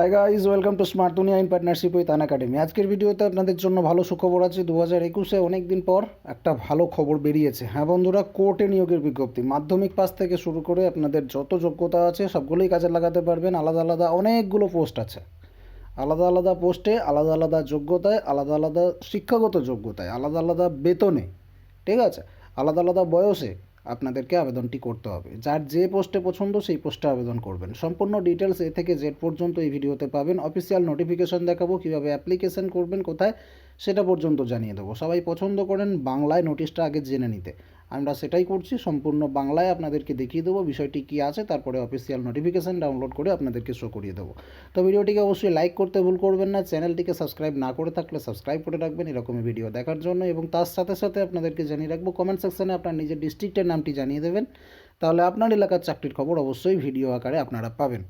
Hi guys, welcome to smart দুনিয়া in partnership with Unacademy. আজকের ভিডিওতে আপনাদের জন্য ভালো সুখবর আছে। 2021-এ অনেক দিন পর একটা ভালো খবর বেরিয়েছে। হ্যাঁ বন্ধুরা, কোর্টে নিয়োগের বিজ্ঞপ্তি। মাধ্যমিক পাস থেকে শুরু করে আপনাদের যত যোগ্যতা আছে সবগুলোই কাজে লাগাতে পারবেন। আলাদা আলাদা অনেকগুলো পোস্ট আছে, আলাদা আলাদা পোস্টে, আলাদা আলাদা যোগ্যতায়, আলাদা আলাদা শিক্ষাগত যোগ্যতায়, আলাদা আলাদা বেতনে, ঠিক আছে, আলাদা আলাদা বয়সে আপনাদেরকে আবেদনটি করতে হবে। যার যে পোস্টে পছন্দ সেই পোস্টে আবেদন করবেন। সম্পূর্ণ ডিটেলস এ থেকে জেড পর্যন্ত এই ভিডিওতে পাবেন। অফিসিয়াল নোটিফিকেশন দেখাবো, কীভাবে অ্যাপ্লিকেশন করবেন, কোথায়, সেটা পর্যন্ত জানিয়ে দেবো। সবাই পছন্দ করেন বাংলায় নোটিশটা আগে জেনে নিতে, আমরা সেটাই করছি। সম্পূর্ণ বাংলায় আপনাদেরকে দেখিয়ে দেবো বিষয়টি কী আছে, তারপরে অফিসিয়াল নোটিফিকেশান ডাউনলোড করে আপনাদেরকে শো করিয়ে দেবো। তো ভিডিওটিকে অবশ্যই লাইক করতে ভুল করবেন না। চ্যানেলটিকে সাবস্ক্রাইব না করে থাকলে সাবস্ক্রাইব করে রাখবেন এরকমই ভিডিও দেখার জন্য। এবং তার সাথে সাথে আপনাদেরকে জানিয়ে রাখবো, কমেন্ট সেকশানে আপনার নিজের ডিস্ট্রিক্টের নামটি জানিয়ে দেবেন, তাহলে আপনার এলাকার চাকরির খবর অবশ্যই ভিডিও আকারে আপনারা পাবেন।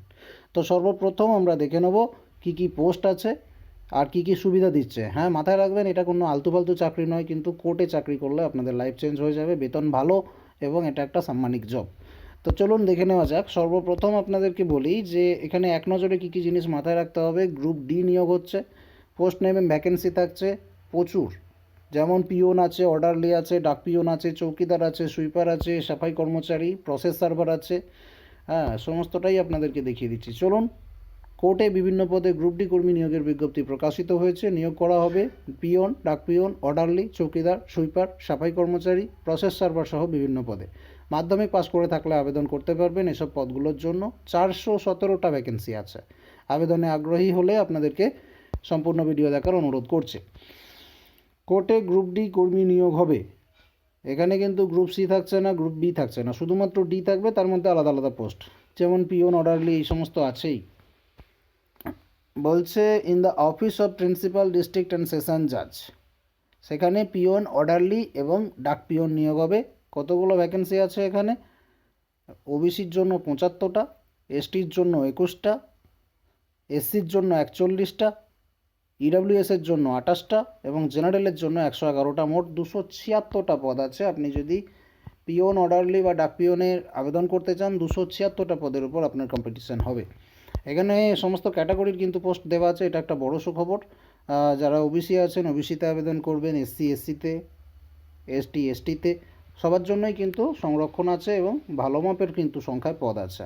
তো সর্বপ্রথম আমরা দেখে নেব কী কী পোস্ট আছে আর কী কী সুবিধা দিচ্ছে। হ্যাঁ, মাথায় রাখবেন, এটা কোনো আলতু ফালতু চাকরি নয়, কিন্তু কোর্টে চাকরি করলে আপনাদের লাইফ চেঞ্জ হয়ে যাবে, বেতন ভালো এবং এটা একটা সাম্মানিক জব। তো চলুন দেখে নেওয়া যাক। সর্বপ্রথম আপনাদেরকে বলি যে এখানে এক নজরে কী কী জিনিস মাথায় রাখতে হবে। গ্রুপ ডি নিয়োগ হচ্ছে, পোস্ট নেমে ভ্যাকেন্সি থাকছে প্রচুর, যেমন পিওন আছে, অর্ডারলি আছে, ডাক পিওন আছে, চৌকিদার আছে, সুইপার আছে, সাফাই কর্মচারী, প্রসেস সার্ভার আছে। হ্যাঁ, সমস্তটাই আপনাদেরকে দেখিয়ে দিচ্ছি। চলুন। কোর্টে বিভিন্ন পদে গ্রুপ ডি কর্মী নিয়োগের বিজ্ঞপ্তি প্রকাশিত হয়েছে। নিয়োগ করা হবে পিওন, ডাক পিওন, অর্ডারলি, চৌকিদার, সুইপার, সাফাই কর্মচারী, প্রসেস সার্ভার সহ বিভিন্ন পদে। মাধ্যমিক পাস করে থাকলে আবেদন করতে পারবেন এসব পদগুলোর জন্য। 417টা ভ্যাকেন্সি আছে। আবেদনে আগ্রহী হলে আপনাদেরকে সম্পূর্ণ ভিডিও দেখার অনুরোধ করছে। কোর্টে গ্রুপ ডি কর্মী নিয়োগ হবে। এখানে কিন্তু গ্রুপ সি থাকছে না, গ্রুপ বি থাকছে না, শুধুমাত্র ডি থাকবে। তার মধ্যে আলাদা আলাদা পোস্ট, যেমন পিওন, অর্ডারলি, এই সমস্ত আছেই। বলছে in the office of principal district and session জাজ, সেখানে পিওন, অর্ডারলি এবং ডাক পিওন নিয়োগ হবে। কতগুলো ভ্যাকেন্সি আছে এখানে? ওবিসির জন্য 75টা, এসটির জন্য 21টা, এসসির জন্য 41টা, ইডাব্লিউএসের জন্য 28টা এবং জেনারেলের জন্য 111টা। মোট 276টা পদ আছে। আপনি যদি পিওন, অর্ডারলি বা ডাক পিওনের আবেদন করতে চান, 276টা পদের উপর আপনার কম্পিটিশান হবে। এখানে সমস্ত ক্যাটাগরির কিন্তু পোস্ট দেওয়া আছে, এটা একটা বড় সুখবর। যারা ওবিসি আছেন ওবিসিতে আবেদন করবেন, এসসি এসসিতে, এসটি এসটিতে, সবার জন্যই কিন্তু সংরক্ষণ আছে এবং ভালো মাপের কিন্তু সংখ্যায় পদ আছে।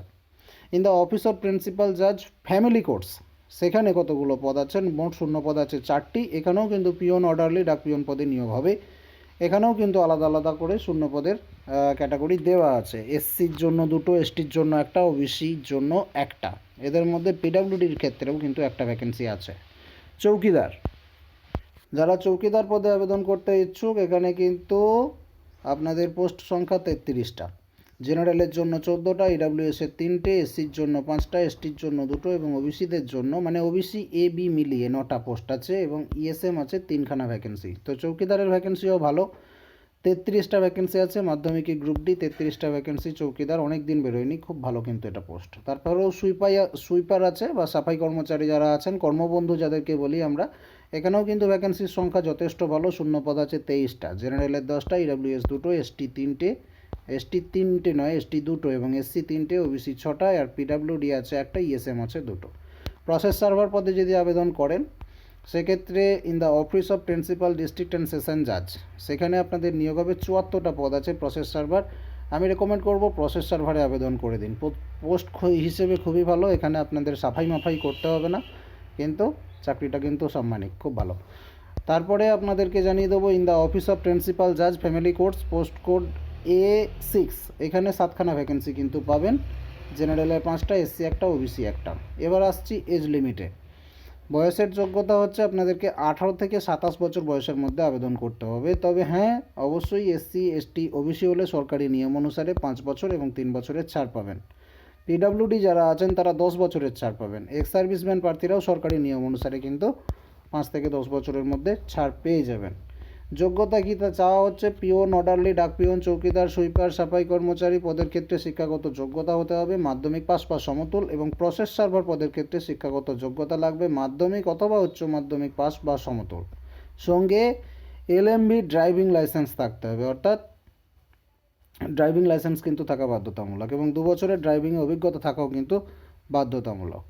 In the office of principal জাজ ফ্যামিলি কোর্টস, সেখানে কতগুলো পদ আছেন? মোট শূন্য পদ আছে 4টি। এখানেও কিন্তু পিওন, অর্ডারলি, ডাক পিওন পদে নিয়োগ হবে। এখানেও কিন্তু আলাদা আলাদা করে শূন্য পদের ক্যাটাগরি দেওয়া আছে। এসসির জন্য 2টো, এসটির জন্য 1টা, ওবিসির জন্য 1টা। এদের মধ্যে পিডাব্লিউডির ক্ষেত্রেও কিন্তু 1টা ভ্যাকেন্সি আছে। চৌকিদার, যারা চৌকিদার পদে আবেদন করতে ইচ্ছুক, এখানে কিন্তু আপনাদের পোস্ট সংখ্যা 33টা। জেনারেলের জন্য 14টা, ইডাব্লিউএসের 3টে, এসসির জন্য 5টা, এসটির জন্য 2টো এবং ওবিসিদের জন্য, মানে ওবিসি এ বি মিলিয়ে 9টা পোস্ট আছে এবং ইএসএম আছে 3খানা ভ্যাকেন্সি। তো চৌকিদারের ভ্যাকেন্সিও ভালো, 33টা ভ্যাকেন্সি আছে। মাধ্যমিকে গ্রুপ ডি 33টা ভ্যাকেন্সি। চৌকিদার অনেক দিন বেরোয়নি, খুব ভালো কিন্তু এটা পোস্ট। তারপরেও সুইপার আছে বা সাফাই কর্মচারী যারা আছেন, কর্মবন্ধু যাদেরকে বলি আমরা, এখানেও কিন্তু ভ্যাকেন্সির সংখ্যা যথেষ্ট ভালো। শূন্য পদ আছে 23টা। জেনারেলের 10টা, ইডাব্লিউএস 2টো, এসটি 3টে, এসটি 2টো এবং এসসি 3টে, ওবিসি 6টা আর পিডাব্লিউডি আছে 1টা, ইএসএম আছে 2টো। প্রসেস সার্ভার পদে যদি আবেদন করেন, সেক্ষেত্রে in the office of principal district and session জাজ, সেখানে আপনাদের নিয়োগ হবে। 74টা পদ আছে প্রসেস সার্ভার। আমি রেকমেন্ড করব প্রসেস সার্ভারে আবেদন করে দিন। পোস্ট হিসেবে খুবই ভালো, এখানে আপনাদের সাফাই মাফাই করতে হবে না, কিন্তু চাকরিটা কিন্তু সাম্মানিক, খুব ভালো। তারপরে আপনাদেরকে জানিয়ে দেবো in the office of principal জাজ family courts, post code A6, এখানে 7খানা ভ্যাকেন্সি কিন্তু পাবেন। জেনারেলের 5টা, এসসি 1টা, ওবিসি 1টা। এবার আসছি এজ লিমিটে। বয়সের যোগ্যতা হচ্ছে আপনাদেরকে 18 থেকে 27 বছর বয়সের মধ্যে আবেদন করতে হবে। তবে হ্যাঁ, অবশ্যই এসসি এসটি ওবিসি হলে সরকারি নিয়ম অনুসারে 5 বছর এবং 3 বছরের ছাড় পাবেন। পিডাব্লিউডি যারা আছেন তারা 10 বছরের ছাড় পাবেন। এক্স সার্ভিসম্যান প্রার্থীরাও সরকারি নিয়ম অনুসারে কিন্তু 5 থেকে 10 বছরের মধ্যে ছাড় পেয়ে যাবেন। যোগ্যতা কী তা চাওয়া হচ্ছে? পিওন, অর্ডারলি, ডাক পিওন, চৌকিদার, সুইপার, সাফাই কর্মচারী পদের ক্ষেত্রে শিক্ষাগত যোগ্যতা হতে হবে মাধ্যমিক পাস বা সমতুল, এবং প্রসেস সার্ভার পদের ক্ষেত্রে শিক্ষাগত যোগ্যতা লাগবে মাধ্যমিক অথবা উচ্চ মাধ্যমিক পাস বা সমতুল। সঙ্গে এলএমবি ড্রাইভিং লাইসেন্স থাকতে হবে, অর্থাৎ ড্রাইভিং লাইসেন্স কিন্তু থাকা বাধ্যতামূলক, এবং 2 বছরের ড্রাইভিংয়ে অভিজ্ঞতা থাকাও কিন্তু বাধ্যতামূলক।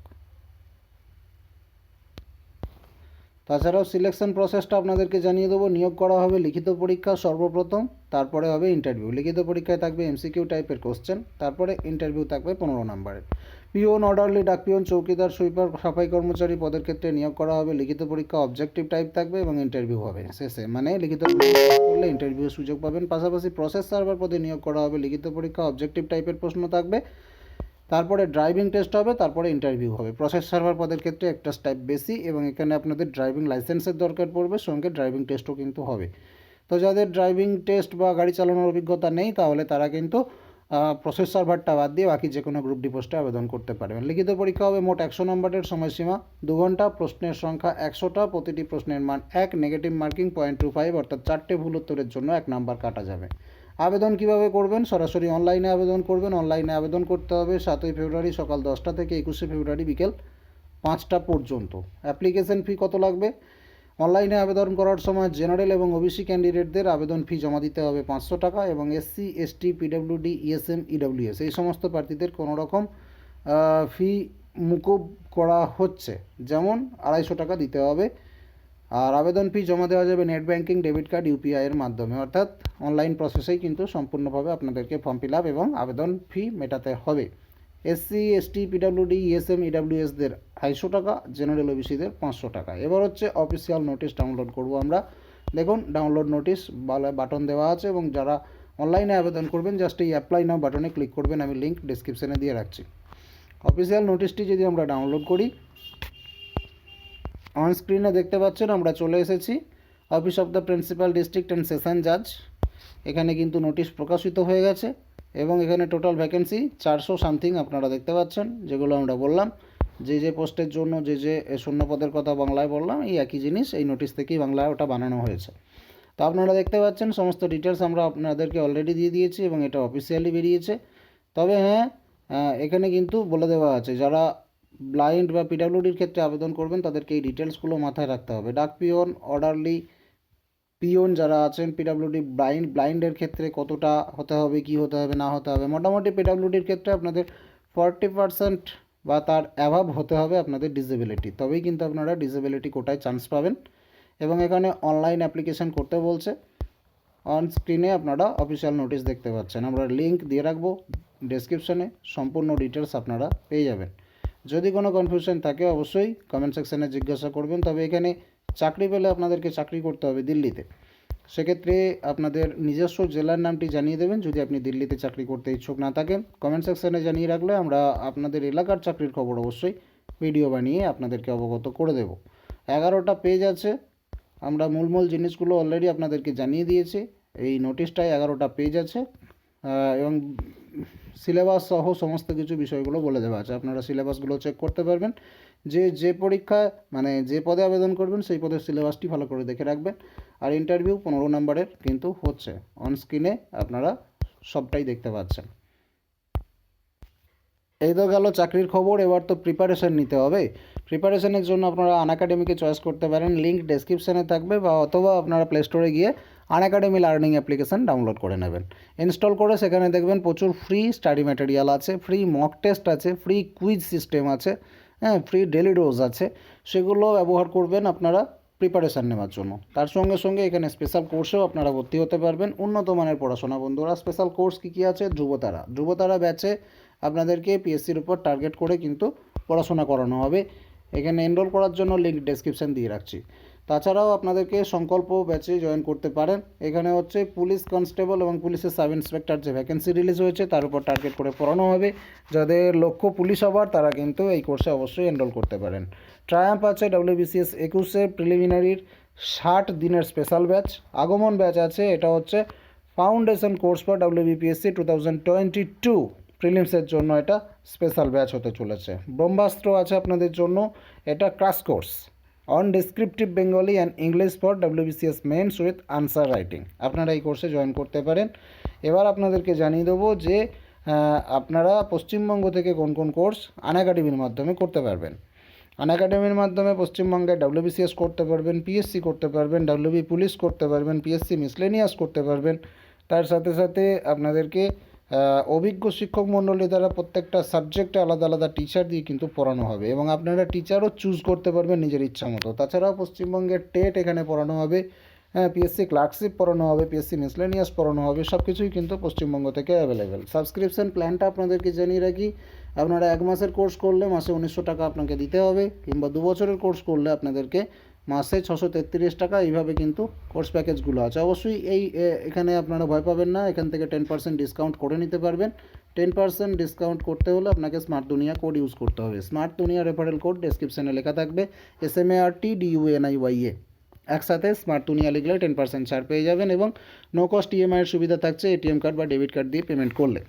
তাছাড়াও সিলেকশন প্রসেসটা আপনাদেরকে জানিয়ে দেবো। নিয়োগ করা হবে লিখিত পরীক্ষা সর্বপ্রথম, তারপরে হবে ইন্টারভিউ। লিখিত পরীক্ষায় থাকবে এমসিকিউ টাইপের কোশ্চেন, তারপরে ইন্টারভিউ থাকবে 15 নম্বরের। পিওন, অর্ডারলি, ডাক পিওন, চৌকিদার, সুইপার, সাফাই কর্মচারী পদের ক্ষেত্রে নিয়োগ করা হবে লিখিত পরীক্ষা অবজেক্টিভ টাইপ থাকবে এবং ইন্টারভিউ হবে শেষে, মানে লিখিত পরীক্ষা করলে ইন্টারভিউ সুযোগ পাবেন। পাশাপাশি প্রসেস সার্ভার পদে নিয়োগ করা হবে লিখিত পরীক্ষা অবজেক্টিভ টাইপের প্রশ্ন থাকবে, তারপরে ড্রাইভিং টেস্ট হবে, তারপরে ইন্টারভিউ হবে। প্রসেস সার্ভার পদের ক্ষেত্রে একটা টাইপ বেশি এবং এখানে আপনাদের ড্রাইভিং লাইসেন্সের দরকার পড়বে, সঙ্গে ড্রাইভিং টেস্টও কিন্তু হবে। তো যাদের ড্রাইভিং টেস্ট বা গাড়ি চালানোর অভিজ্ঞতা নেই তাহলে তারা কিন্তু প্রসেস সার্ভারটা বাদ দিয়ে বাকি যে কোনো গ্রুপ ডি পোস্টে আবেদন করতে পারবেন। লিখিত পরীক্ষা হবে মোট 100 নম্বরের, সময়সীমা 2 ঘন্টা, প্রশ্নের সংখ্যা 100টা, প্রতিটি প্রশ্নের মান 1, নেগেটিভ মার্কিং 0.25, অর্থাৎ 4টে ভুল উত্তরের জন্য 1 নাম্বার কাটা যাবে। আবেদন কিভাবে করবেন? সরাসরি অনলাইনে আবেদন করবেন। অনলাইনে আবেদন করতে হবে 7ই ফেব্রুয়ারি সকাল 10টা থেকে 21শে ফেব্রুয়ারি বিকেল 5টা পর্যন্ত। অ্যাপ্লিকেশন ফি কত লাগবে? অনলাইনে আবেদন করার সময় জেনারেল এবং ওবিসি ক্যান্ডিডেটদের আবেদন ফি জমা দিতে হবে 500 টাকা এবং SC, ST, PWD, ESM, EWS এই সমস্ত প্রার্থীদের কোনো রকম ফি মুকুব করা হচ্ছে, যেমন 250 টাকা দিতে হবে। আর আবেদন ফি জমা দেওয়া যাবে নেট ব্যাঙ্কিং, ডেবিট কার্ড, ইউপিআইয়ের মাধ্যমে, অর্থাৎ অনলাইন প্রসেসেই কিন্তু সম্পূর্ণভাবে আপনাদেরকে ফর্ম ফিল আপ এবং আবেদন ফি মেটাতে হবে। এসসি, এসটি, পিডব্লিউডি, ইএসএম, ইডব্লিউএসদের 250 টাকা, জেনারেল ওবিসিদের 500 টাকা। এবার হচ্ছে অফিসিয়াল নোটিশ ডাউনলোড করব আমরা। দেখুন ডাউনলোড নোটিশ বাটন দেওয়া আছে এবং যারা অনলাইনে আবেদন করবেন জাস্ট এই অ্যাপ্লাই নাও বাটনে ক্লিক করবেন, আমি লিঙ্ক ডেসক্রিপশানে দিয়ে রাখছি। অফিসিয়াল নোটিশটি যদি আমরা ডাউনলোড করি, অন স্ক্রিনে দেখতে পাচ্ছেন আমরা চলে এসেছি office of the principal district and session জাজ। এখানে কিন্তু নোটিশ প্রকাশিত হয়ে গেছে এবং এখানে টোটাল ভ্যাকেন্সি 400 সামথিং আপনারা দেখতে পাচ্ছেন, যেগুলো আমরা বললাম যে পোস্টের জন্য যে শূন্য পদের কথা বাংলায় বললাম, এই একই জিনিস এই নোটিশ থেকেই বাংলায় ওটা বানানো হয়েছে। তো আপনারা দেখতে পাচ্ছেন সমস্ত ডিটেলস আমরা আপনাদেরকে অলরেডি দিয়ে দিয়েছি এবং এটা অফিসিয়ালি বেরিয়েছে। তবে হ্যাঁ, এখানে কিন্তু বলে দেওয়া আছে যারা ব্লাইন্ড বা পিডব্লিউডির ক্ষেত্রে আবেদন করবেন তাদেরকে এই ডিটেলসগুলো মাথায় রাখতে হবে। ডাক পিওন, অর্ডারলি, পিওন যারা আছেন, পিডব্লিউডি ব্লাইন্ডের ক্ষেত্রে কতটা হতে হবে, কি হতে হবে না হতে হবে। মোটামুটি পিডব্লিউডির ক্ষেত্রে আপনাদের 40% বা তার অ্যাভাব হতে হবে আপনাদের ডিসেবিলিটি, তবেই কিন্তু আপনারা ডিসেবিলিটি কোটায় চান্স পাবেন। এবং এখানে অনলাইন অ্যাপ্লিকেশান করতে বলছে। অন স্ক্রিনে আপনারা অফিসিয়াল নোটিশ দেখতে পাচ্ছেন, আমরা লিঙ্ক দিয়ে রাখবো ডেসক্রিপশানে, সম্পূর্ণ ডিটেলস আপনারা পেয়ে যাবেন। যদি কোনো কনফিউশন থাকে অবশ্যই কমেন্ট সেকশানে জিজ্ঞাসা করবেন। তবে এখানে চাকরি পেলে আপনাদেরকে চাকরি করতে হবে দিল্লিতে, সেক্ষেত্রে আপনাদের নিজস্ব জেলার নামটি জানিয়ে দেবেন। যদি আপনি দিল্লিতে চাকরি করতে ইচ্ছুক না থাকেন কমেন্ট সেকশানে জানিয়ে রাখলে আমরা আপনাদের এলাকার চাকরির খবর অবশ্যই ভিডিও বানিয়ে আপনাদেরকে অবগত করে দেব। 11টা পেজ আছে, আমরা মূল জিনিসগুলো অলরেডি আপনাদেরকে জানিয়ে দিয়েছি। এই নোটিশটায় 11টা পেজ আছে এবং সিলেবাস সহ সমস্ত কিছু বিষয়গুলো বলে দেওয়া আছে। আপনারা সিলেবাসগুলো চেক করতে পারবেন। যে পরীক্ষায় মানে যে পদে আবেদন করবেন সেই পদের সিলেবাসটি ভালো করে দেখে রাখবেন। আর ইন্টারভিউ 15 নম্বরের কিন্তু হচ্ছে, অন স্ক্রিনে আপনারা সবটাই দেখতে পাচ্ছেন। এই তো গেল চাকরির খবর। এবার তো প্রিপারেশন নিতে হবে। প্রিপারেশনের জন্য আপনারা আনএকাডেমিকে চয়েস করতে পারেন, লিঙ্ক ডেসক্রিপশানে থাকবে, বা অথবা আপনারা প্লে স্টোরে গিয়ে আনএকাডেমি লার্নিং অ্যাপ্লিকেশান ডাউনলোড করে নেবেন। ইনস্টল করে সেখানে দেখবেন প্রচুর ফ্রি স্টাডি ম্যাটেরিয়াল আছে, ফ্রি মক টেস্ট আছে, ফ্রি কুইজ সিস্টেম আছে, হ্যাঁ, ফ্রি ডেলি ডোজ আছে, সেগুলো ব্যবহার করবেন আপনারা প্রিপারেশান নেওয়ার জন্য। তার সঙ্গে সঙ্গে এখানে স্পেশাল কোর্সেও আপনারা ভর্তি হতে পারবেন। উন্নত মানের পড়াশোনা বন্ধুরা। স্পেশাল কোর্স কী আছে? ধ্রুবতারা ব্যাচে আপনাদেরকে পিএসসির উপর টার্গেট করে কিন্তু পড়াশোনা করানো হবে। এখানে এনরোল করার জন্য লিঙ্ক ডেসক্রিপশান দিয়ে রাখছি। তাছাড়াও আপনাদেরকে সংকল্প ব্যাচে জয়েন করতে পারেন। এখানে হচ্ছে পুলিশ কনস্টেবল এবং পুলিশের সাব ইন্সপেক্টর যে ভ্যাকেন্সি রিলিজ হয়েছে তার উপর টার্গেট করে পড়ানো হবে। যাদের লক্ষ্য পুলিশ হবার তারা কিন্তু এই কোর্সে অবশ্যই এনরোল করতে পারেন। ট্রায়াম্প আছে WBCS 21 প্রিলিমিনারির 60 দিনের স্পেশাল ব্যাচ। আগমন ব্যাচ আছে, এটা হচ্ছে ফাউন্ডেশন কোর্স ফর WBPSC 2022 প্রিলিমসের জন্য এটা স্পেশাল ব্যাচ হতে চলেছে। ব্রহ্মাস্ত্র আছে আপনাদের জন্য, এটা crash course on descriptive Bengali and English for WBCS mains with answer writing. আপনারা এই কোর্সে জয়েন করতে পারেন। এবার আপনাদেরকে জানিয়ে দেবো যে আপনারা পশ্চিমবঙ্গ থেকে কোন কোন কোর্স আনএকাডেমির মাধ্যমে করতে পারবেন। আনএকাডেমির মাধ্যমে পশ্চিমবঙ্গে WBCS করতে পারবেন, পিএসসি করতে পারবেন, WB পুলিশ করতে পারবেন, পিএসসি মিসলেনিয়াস করতে পারবেন। তার সাথে সাথে আপনাদেরকে অভিজ্ঞ শিক্ষক মণ্ডলী দ্বারা প্রত্যেকটা সাবজেক্টে আলাদা আলাদা টিচার দিয়ে কিন্তু পড়ানো হবে এবং আপনারা টিচারও চুজ করতে পারবেন নিজের ইচ্ছা মতো। তাছাড়াও পশ্চিমবঙ্গের টেট এখানে পড়ানো হবে, হ্যাঁ, পিএসসি ক্লার্কশিপ পড়ানো হবে, পিএসসি মিসলেনিয়াস পড়ানো হবে, সব কিছুই কিন্তু পশ্চিমবঙ্গ থেকে অ্যাভেলেবেল। সাবস্ক্রিপশন প্ল্যানটা আপনাদেরকে জানিয়ে রাখি, আপনারা 1 মাসের কোর্স করলে মাসে 1900 টাকা আপনাকে দিতে হবে, কিংবা 2 বছরের কোর্স করলে আপনাদেরকে মাসে 633 টাকা, এইভাবে কিন্তু কোর্স প্যাকেজগুলো আছে। অবশ্যই এখানে আপনারা ভয় পাবেন না, এখান থেকে 10% ডিসকাউন্ট করে নিতে পারবেন। 10% ডিসকাউন্ট করতে হলে আপনাকে স্মার্ট দুনিয়া কোড ইউজ করতে হবে। স্মার্ট দুনিয়া রেফারেল কোড ডেসক্রিপশানে লেখা থাকবে, SMARTDUNIYA, একসাথে স্মার্ট দুনিয়া লিখলে 10% ছাড় পেয়ে যাবেন এবং নো কস্ট ইএমআইয়ের সুবিধা থাকছে এটিএম কার্ড বা ডেবিট কার্ড দিয়ে পেমেন্ট করলে।